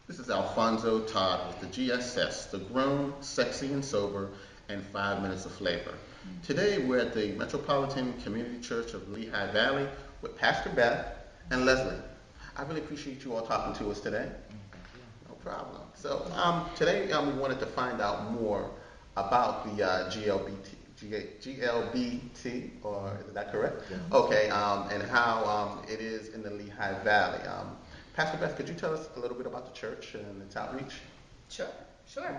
This is Alfonso Todd with the GSS, the Grown, Sexy, and Sober, and 5 Minutes of Flavor. Today we're at the Metropolitan Community Church of Lehigh Valley with Pastor Beth and Leslie. I really appreciate you all talking to us today. No problem. So today we wanted to find out more about the GLBT, or is that correct? Yeah. Okay, and how it is in the Lehigh Valley. Pastor Beth, could you tell us a little bit about the church and its outreach? Sure, sure.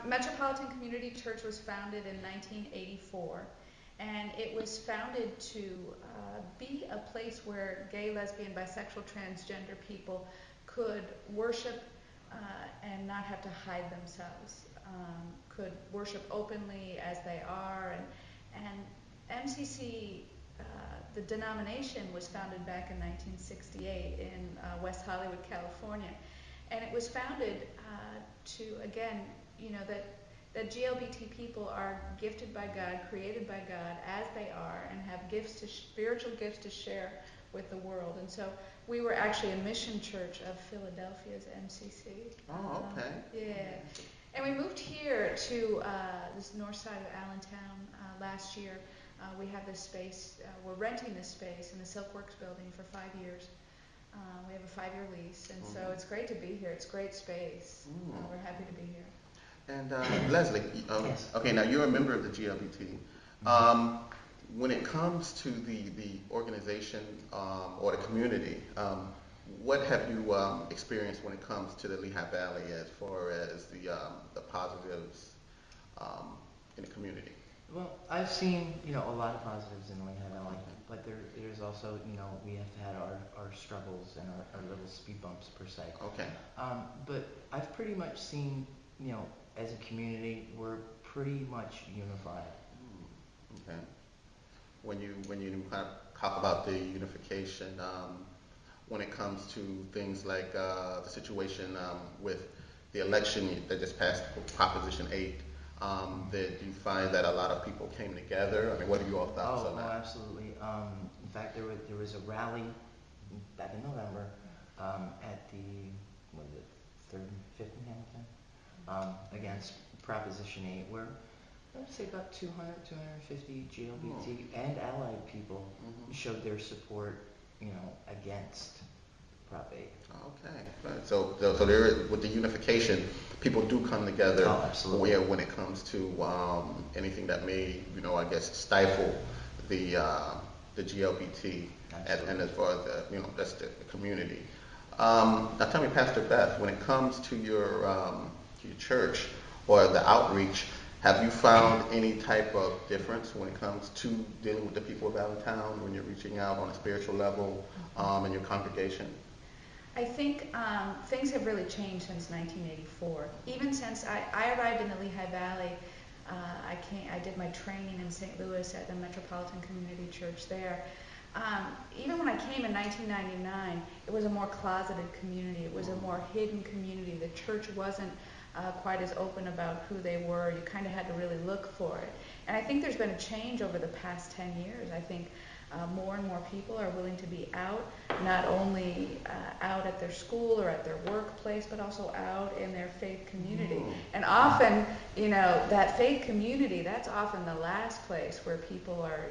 Metropolitan Community Church was founded in 1984, and it was founded to be a place where gay, lesbian, bisexual, transgender people could worship and not have to hide themselves, could worship openly as they are, and MCC. The denomination was founded back in 1968 in West Hollywood, California, and it was founded to, again, that GLBT people are gifted by God, created by God as they are, and have spiritual gifts to share with the world. And so we were actually a mission church of Philadelphia's MCC. Oh, okay. Yeah. And we moved here to this north side of Allentown last year. We have this space, we're renting this space in the Silkworks building for 5 years. We have a 5-year lease, and so it's great to be here. It's great space. We're happy to be here. And Leslie, Yes. okay, now you're a member of the GLBT. When it comes to the organization or the community, what have you experienced when it comes to the Lehigh Valley as far as the positives in the community? Well, I've seen, a lot of positives in Lehigh Valley, but there's also, we have had our struggles and our little speed bumps per se. Okay. But I've pretty much seen, as a community, we're pretty much unified. Okay. When you kind of talk about the unification, when it comes to things like the situation with the election that just passed, Proposition 8, did you find that a lot of people came together? I mean, what are your thoughts on that? Oh, absolutely. In fact, there was a rally back in November at the, what is it, 3rd and 5th in Hamilton, against Proposition 8, where I'd say about 200, 250 GLBT and allied people showed their support, against Prop 8. Okay. Right. So there is, with the unification, people do come together. Oh, absolutely. When it comes to anything that may, I guess, stifle the GLBT and as far as that's the community. Now tell me, Pastor Beth, when it comes to your church or the outreach, have you found any type of difference when it comes to dealing with the people of Allentown when you're reaching out on a spiritual level in your congregation? I think things have really changed since 1984. Even since I arrived in the Lehigh Valley, I did my training in St. Louis at the Metropolitan Community Church there. Even when I came in 1999, it was a more closeted community. It was a more hidden community. The church wasn't quite as open about who they were. You kind of had to really look for it. And I think there's been a change over the past 10 years. I think more and more people are willing to be out, not only out at their school or at their workplace, but also out in their faith community. And often, that faith community, that's often the last place where people are,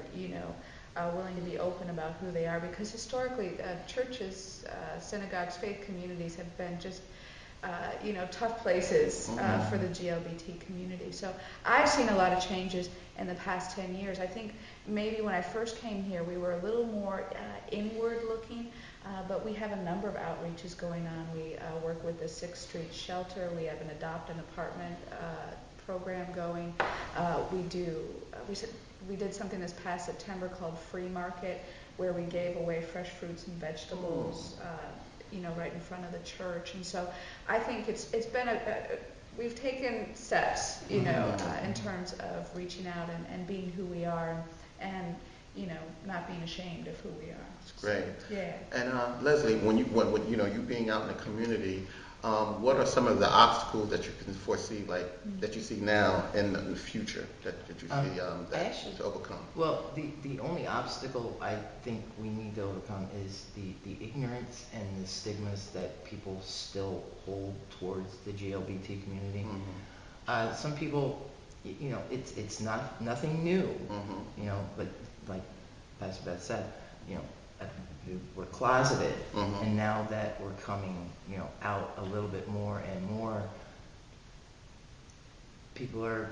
willing to be open about who they are, because historically churches, synagogues, faith communities have been just tough places for the GLBT community. So I've seen a lot of changes in the past 10 years. I think maybe when I first came here, we were a little more inward looking, but we have a number of outreaches going on. We work with the 6th Street Shelter. We have an Adopt an Apartment program going. We did something this past September called Free Market, where we gave away fresh fruits and vegetables right in front of the church. And so I think it's been we've taken steps, in terms of reaching out and being who we are, and not being ashamed of who we are. That's great. So, yeah. And Leslie, when you being out in the community, What are some of the obstacles that you can foresee, like that you see now in the future that you see to overcome? Well, the only obstacle I think we need to overcome is the ignorance and the stigmas that people still hold towards the GLBT community. Some people, it's not nothing new, but like Pastor Beth said, uh, we're closeted, and now that we're coming, out a little bit more and more, people are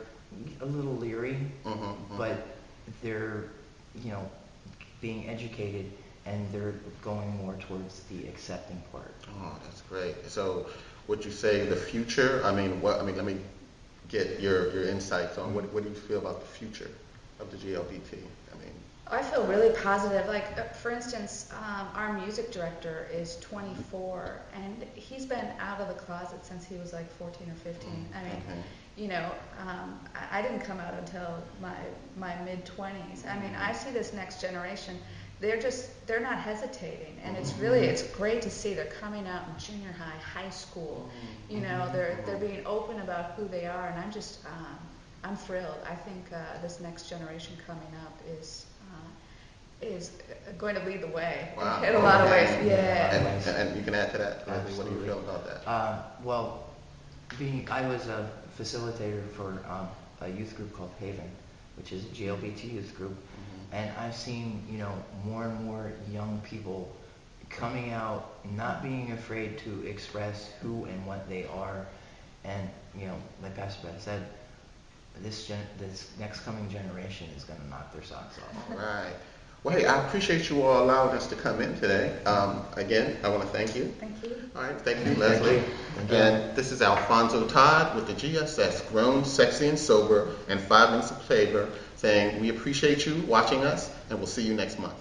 a little leery, but they're, being educated, and they're going more towards the accepting part. Oh, that's great. So, would you say the future? I mean, let me get your insights on what do you feel about the future of the GLBT? I feel really positive. Like, for instance, our music director is 24, and he's been out of the closet since he was like 14 or 15. I mean, I didn't come out until my mid-20s. I mean, I see this next generation. They're not hesitating, and it's great to see they're coming out in junior high, high school. They're being open about who they are, and I'm thrilled. I think this next generation coming up is going to lead the way in a lot of ways. Yeah. And you can add to that. What do you feel about that? Well, I was a facilitator for a youth group called Haven, which is a GLBT youth group, and I've seen more and more young people coming out, not being afraid to express who and what they are, and like Pastor Beth said, this next coming generation is going to knock their socks off. All right. Well, hey, I appreciate you all allowing us to come in today. Again, I want to thank you. Thank you. All right, thank you, Leslie. And this is Alfonso Todd with the GSS, Grown, Sexy, and Sober, and 5 Minutes of Flavor, saying we appreciate you watching us, and we'll see you next month.